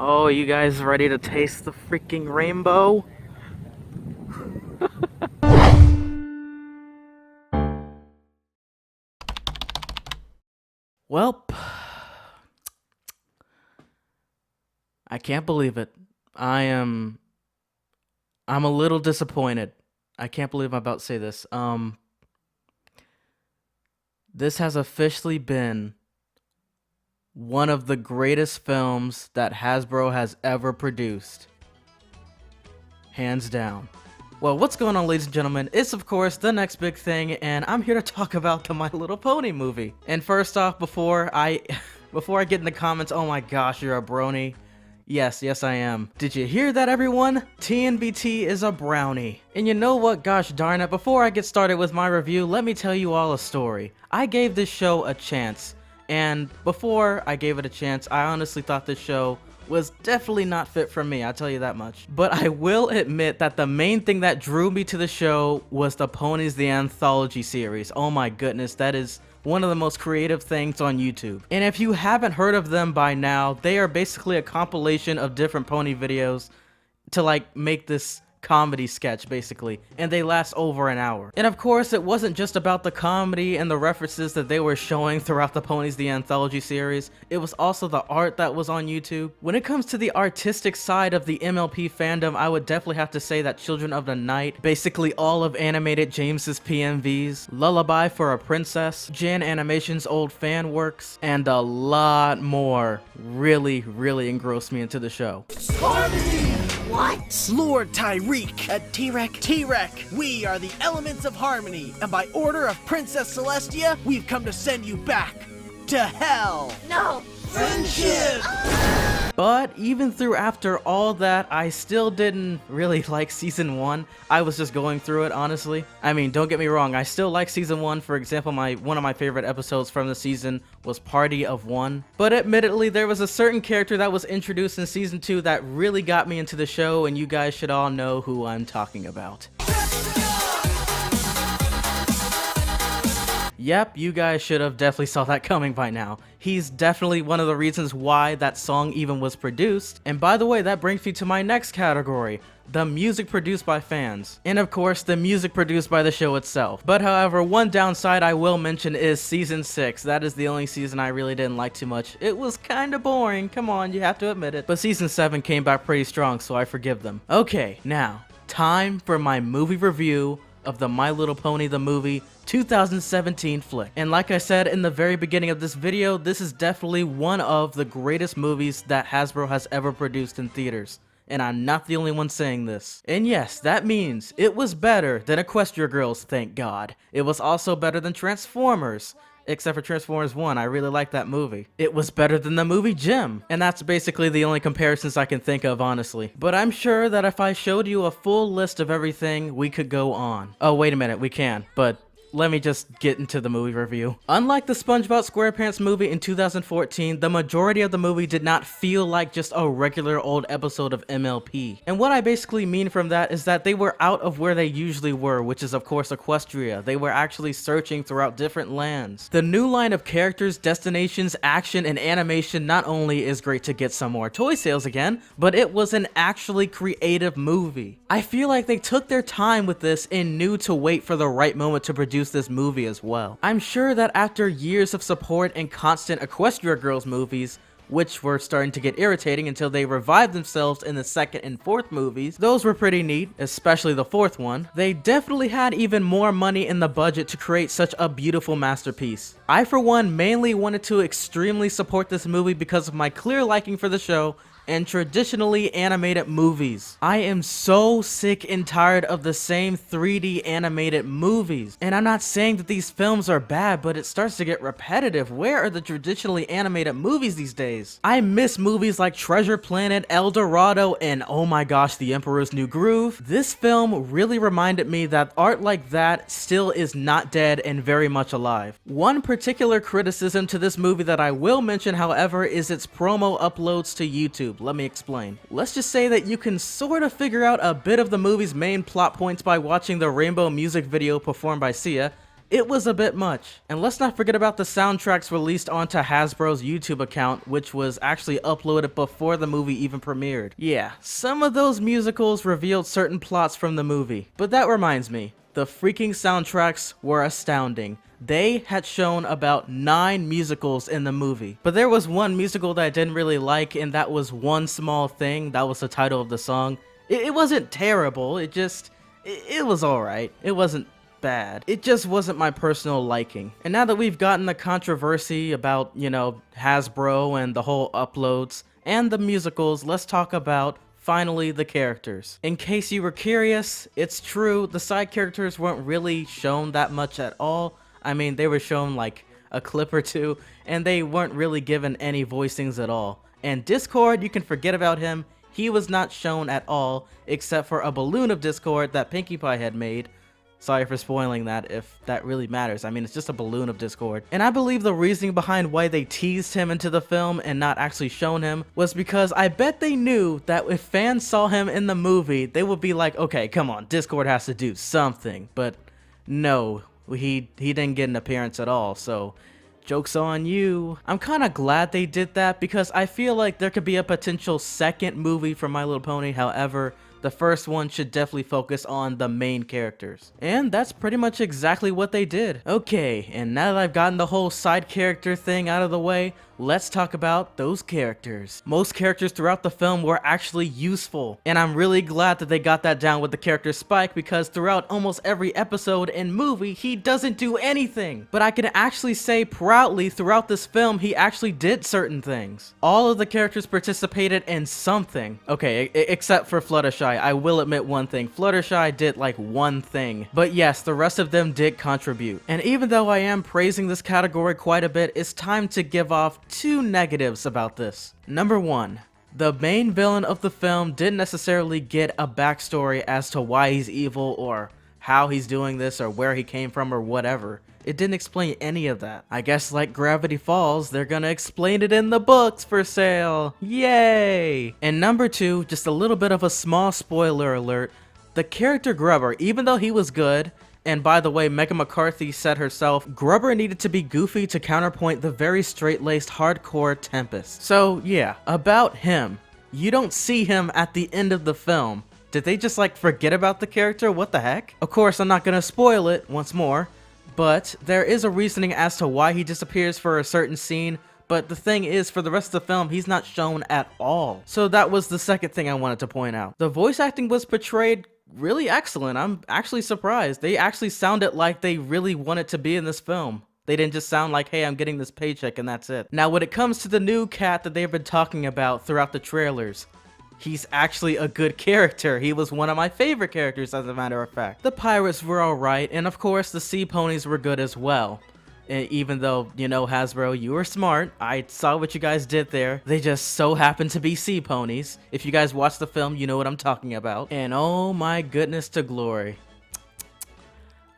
Oh, you guys ready to taste the freaking rainbow? Welp, I can't believe it. I'm a little disappointed. I can't believe I'm about to say this. This has officially been one of the greatest films that Hasbro has ever produced. Hands down. Well, what's going on, ladies and gentlemen? It's, of course, The Next Big Thing, and I'm here to talk about the My Little Pony movie. And first off, before I get in the comments, oh my gosh, you're a brony. Yes, I am. Did you hear that, everyone? TNBT is a brownie. And you know what? Gosh darn it, before I get started with my review, let me tell you all a story. I gave this show a chance, and before I gave it a chance, I honestly thought this show was definitely not fit for me, I'll tell you that much. But I will admit that the main thing that drew me to the show was the Ponies the Anthology series. Oh my goodness, that is one of the most creative things on YouTube. And if you haven't heard of them by now, they are basically a compilation of different pony videos to like make this comedy sketch basically, and they last over an hour. And of course, it wasn't just about the comedy and the references that they were showing throughout the Ponies the Anthology series, it was also the art that was on YouTube. When it comes to the artistic side of the MLP fandom, I would definitely have to say that Children of the Night, basically all of Animated James's PMVs, Lullaby for a Princess, Jan Animation's old fan works, and a lot more really engrossed me into the show. Harmony! What? Lord Tyreek at T-Rec, we are the elements of harmony, and by order of Princess Celestia, we've come to send you back to hell. No! Friendship! But even through after all that, I still didn't really like Season 1. I was just going through it, honestly. I mean, don't get me wrong, I still like Season 1. For example, one of my favorite episodes from the season was Party of One. But admittedly, there was a certain character that was introduced in Season 2 that really got me into the show, and you guys should all know who I'm talking about. Yep, you guys should have definitely saw that coming by now. He's definitely one of the reasons why that song even was produced. And by the way, that brings me to my next category, the music produced by fans. And of course, the music produced by the show itself. But however, one downside I will mention is Season 6. That is the only season I really didn't like too much. It was kinda boring, come on, you have to admit it. But Season 7 came back pretty strong, so I forgive them. Okay, now, time for my movie review of the My Little Pony the Movie 2017 flick. And like I said in the very beginning of this video, this is definitely one of the greatest movies that Hasbro has ever produced in theaters. And I'm not the only one saying this. And yes, that means it was better than Equestria Girls, thank God. It was also better than Transformers. Except for Transformers 1, I really like that movie. It was better than the movie Jim, and that's basically the only comparisons I can think of, honestly. But I'm sure that if I showed you a full list of everything, we could go on. Oh, wait a minute, we can, but let me just get into the movie review. Unlike the SpongeBob SquarePants movie in 2014, the majority of the movie did not feel like just a regular old episode of MLP. And what I basically mean from that is that they were out of where they usually were, which is of course Equestria. They were actually searching throughout different lands. The new line of characters, destinations, action, and animation not only is great to get some more toy sales again, but it was an actually creative movie. I feel like they took their time with this and knew to wait for the right moment to produce this movie as well. I'm sure that after years of support and constant Equestria Girls movies, which were starting to get irritating until they revived themselves in the second and fourth movies, those were pretty neat, especially the fourth one. They definitely had even more money in the budget to create such a beautiful masterpiece. I for one mainly wanted to extremely support this movie because of my clear liking for the show and traditionally animated movies. I am so sick and tired of the same 3D animated movies. And I'm not saying that these films are bad, but it starts to get repetitive. Where are the traditionally animated movies these days? I miss movies like Treasure Planet, El Dorado, and oh my gosh, The Emperor's New Groove. This film really reminded me that art like that still is not dead and very much alive. One particular criticism to this movie that I will mention, however, is its promo uploads to YouTube. Let me explain. Let's just say that you can sort of figure out a bit of the movie's main plot points by watching the Rainbow music video performed by Sia. it was a bit much. And let's not forget about the soundtracks released onto Hasbro's YouTube account, which was actually uploaded before the movie even premiered. Yeah, some of those musicals revealed certain plots from the movie. But that reminds me, the freaking soundtracks were astounding. They had shown about 9 musicals in the movie. But there was one musical that I didn't really like, and that was One Small Thing. That was the title of the song. It wasn't terrible, it was alright. It wasn't bad. It just wasn't my personal liking. And now that we've gotten the controversy about, Hasbro and the whole uploads and the musicals, let's talk about finally the characters. In case you were curious, it's true, the side characters weren't really shown that much at all. I mean, they were shown like a clip or two, and they weren't really given any voicings at all. And Discord, you can forget about him. He was not shown at all, except for a balloon of Discord that Pinkie Pie had made. Sorry for spoiling that, if that really matters. I mean, it's just a balloon of Discord. And I believe the reasoning behind why they teased him into the film and not actually shown him was because I bet they knew that if fans saw him in the movie, they would be like, okay, come on, Discord has to do something. But no, he didn't get an appearance at all, so joke's on you. I'm kind of glad they did that because I feel like there could be a potential second movie for My Little Pony. However, the first one should definitely focus on the main characters. And that's pretty much exactly what they did. Okay, and now that I've gotten the whole side character thing out of the way, let's talk about those characters. Most characters throughout the film were actually useful, and I'm really glad that they got that down with the character Spike, because throughout almost every episode and movie, he doesn't do anything. But I can actually say proudly throughout this film, he actually did certain things. All of the characters participated in something. Okay, except for Fluttershy. I will admit one thing, Fluttershy did like one thing. But yes, the rest of them did contribute. And even though I am praising this category quite a bit, it's time to give off 2 negatives about this. Number 1, the main villain of the film didn't necessarily get a backstory as to why he's evil or how he's doing this or where he came from or whatever. It didn't explain any of that. I guess like Gravity Falls, they're gonna explain it in the books for sale. Yay! And number 2, just a little bit of a small spoiler alert, the character Grubber, even though he was good, and by the way, Megan McCarthy said herself, Grubber needed to be goofy to counterpoint the very straight-laced hardcore Tempest. So yeah, about him, you don't see him at the end of the film. Did they just like forget about the character? What the heck? Of course, I'm not gonna spoil it once more, but there is a reasoning as to why he disappears for a certain scene. But the thing is, for the rest of the film, he's not shown at all. So that was the second thing I wanted to point out. The voice acting was portrayed really excellent. I'm actually surprised. They actually sounded like they really wanted to be in this film. They didn't just sound like, hey, I'm getting this paycheck and that's it. Now, when it comes to the new cat that they've been talking about throughout the trailers, he's actually a good character. He was one of my favorite characters, as a matter of fact. The pirates were alright, and of course, the sea ponies were good as well. And even though, Hasbro, you were smart. I saw what you guys did there. They just so happen to be sea ponies. If you guys watch the film, you know what I'm talking about. And oh my goodness to glory.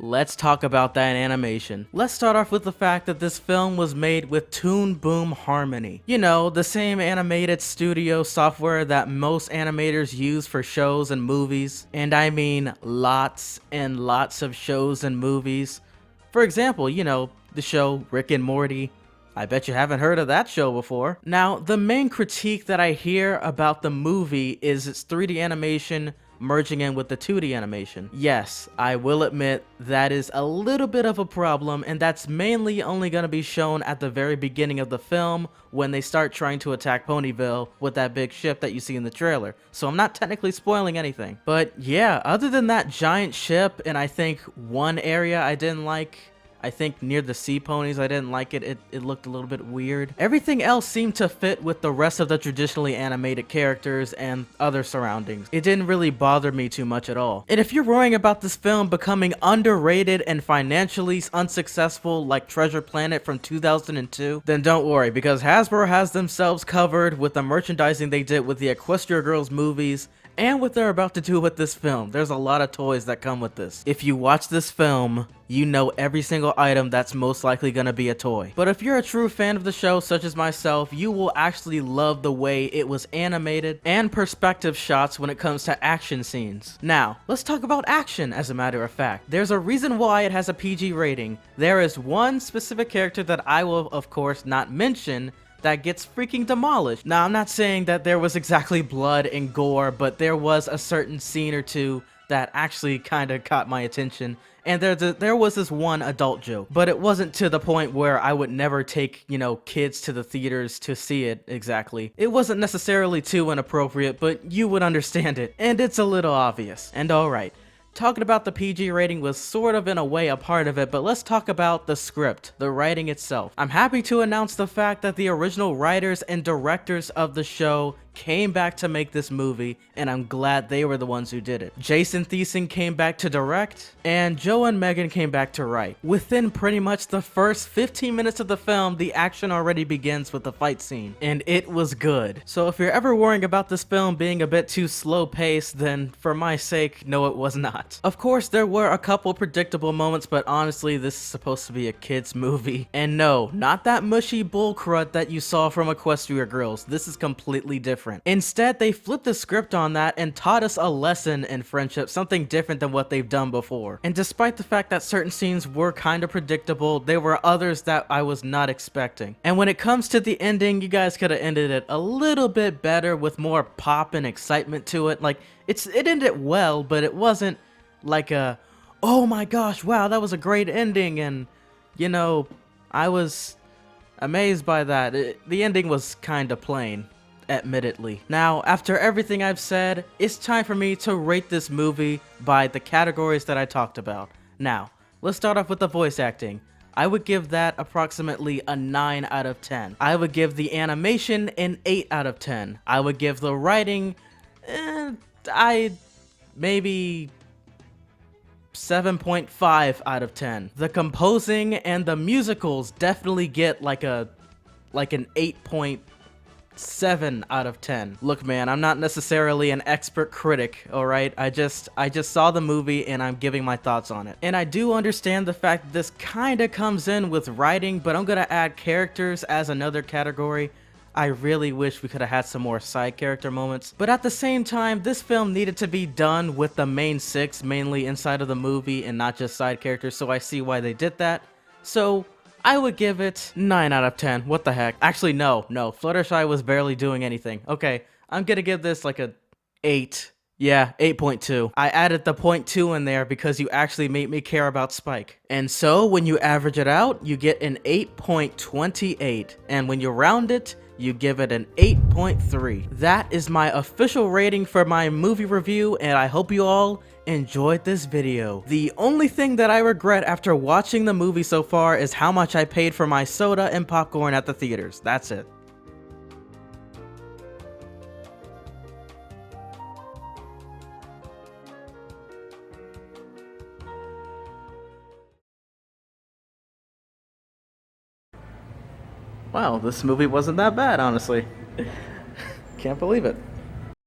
Let's talk about that animation. Let's start off with the fact that this film was made with Toon Boom Harmony. The same animated studio software that most animators use for shows and movies. And I mean lots and lots of shows and movies. For example, the show Rick and Morty. I bet you haven't heard of that show before. Now, the main critique that I hear about the movie is its 3D animation merging in with the 2D animation. Yes, I will admit that is a little bit of a problem, and that's mainly only going to be shown at the very beginning of the film when they start trying to attack Ponyville with that big ship that you see in the trailer. So I'm not technically spoiling anything. But yeah, other than that giant ship, and I think one area I didn't like, I think near the sea ponies, I didn't like it. It looked a little bit weird. Everything else seemed to fit with the rest of the traditionally animated characters and other surroundings. It didn't really bother me too much at all. And if you're worrying about this film becoming underrated and financially unsuccessful like Treasure Planet from 2002, then don't worry, because Hasbro has themselves covered with the merchandising they did with the Equestria Girls movies and what they're about to do with this film. There's a lot of toys that come with this. If you watch this film, you know every single item that's most likely gonna be a toy. But if you're a true fan of the show, such as myself, you will actually love the way it was animated and perspective shots when it comes to action scenes. Now, let's talk about action, as a matter of fact. There's a reason why it has a PG rating. There is one specific character that I will, of course, not mention that gets freaking demolished. Now, I'm not saying that there was exactly blood and gore, but there was a certain scene or two that actually kind of caught my attention. And there was this one adult joke, but it wasn't to the point where I would never take, kids to the theaters to see it exactly. It wasn't necessarily too inappropriate, but you would understand it, and it's a little obvious. And alright. Talking about the PG rating was sort of in a way a part of it, but let's talk about the script, the writing itself. I'm happy to announce the fact that the original writers and directors of the show came back to make this movie, and I'm glad they were the ones who did it. Jason Thiessen came back to direct, and Joe and Megan came back to write. Within pretty much the first 15 minutes of the film, the action already begins with the fight scene, and it was good. So if you're ever worrying about this film being a bit too slow paced, then for my sake, no, it was not. Of course, there were a couple predictable moments, but honestly, this is supposed to be a kid's movie. And no, not that mushy bull crud that you saw from Equestria Grills. This is completely different. Instead, they flipped the script on that and taught us a lesson in friendship, something different than what they've done before. And despite the fact that certain scenes were kind of predictable, there were others that I was not expecting. And when it comes to the ending, you guys could have ended it a little bit better with more pop and excitement to it. Like, it ended well, but it wasn't like a, oh my gosh, wow, that was a great ending, and I was amazed by that. The ending was kinda plain, admittedly. Now, after everything I've said, it's time for me to rate this movie by the categories that I talked about. Now, let's start off with the voice acting. I would give that approximately a 9 out of 10. I would give the animation an 8 out of 10. I would give the writing, maybe 7.5 out of 10. The composing and the musicals definitely get like an 8.7 out of 10. Look, man, I'm not necessarily an expert critic, alright? I just saw the movie and I'm giving my thoughts on it. And I do understand the fact that this kinda comes in with writing, but I'm gonna add characters as another category. I really wish we could have had some more side character moments, but at the same time, this film needed to be done with the main 6 mainly inside of the movie and not just side characters, so I see why they did that. So I would give it 9 out of 10. What the heck? Actually, no. Fluttershy was barely doing anything. Okay, I'm gonna give this like a 8. Yeah, 8.2. I added the 0.2 in there because you actually made me care about Spike. And so when you average it out, you get an 8.28. And when you round it, you give it an 8.3. That is my official rating for my movie review, and I hope you all enjoyed this video. The only thing that I regret after watching the movie so far is how much I paid for my soda and popcorn at the theaters. That's it. Wow, this movie wasn't that bad, honestly. Can't believe it.